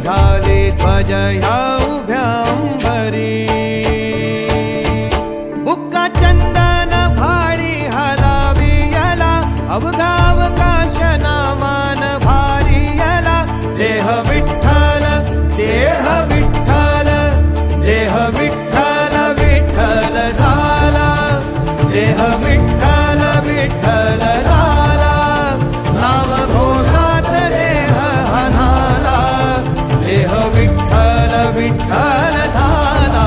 झाली ध्वज ह्या उभ्या अंबरी बुक्का चंदन भाळी हलावी याला अवघा अवकाश नामान भारी याला देह विठ्ठल देह विठ्ठल देह विठ्ठल विठ्ठल झाला देह विठ्ठल विठ्ठल झाला नाम घोषात देह हनाला देह विठ्ठल विठ्ठल झाला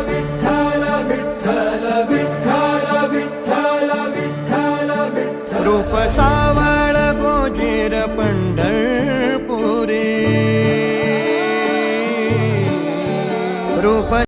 विठ्ठल विठ्ठल विठ्ठल विठ्ठल विठ्ठल विठ्ठल रूप सावळ गोजीर पंढरपुरी रूप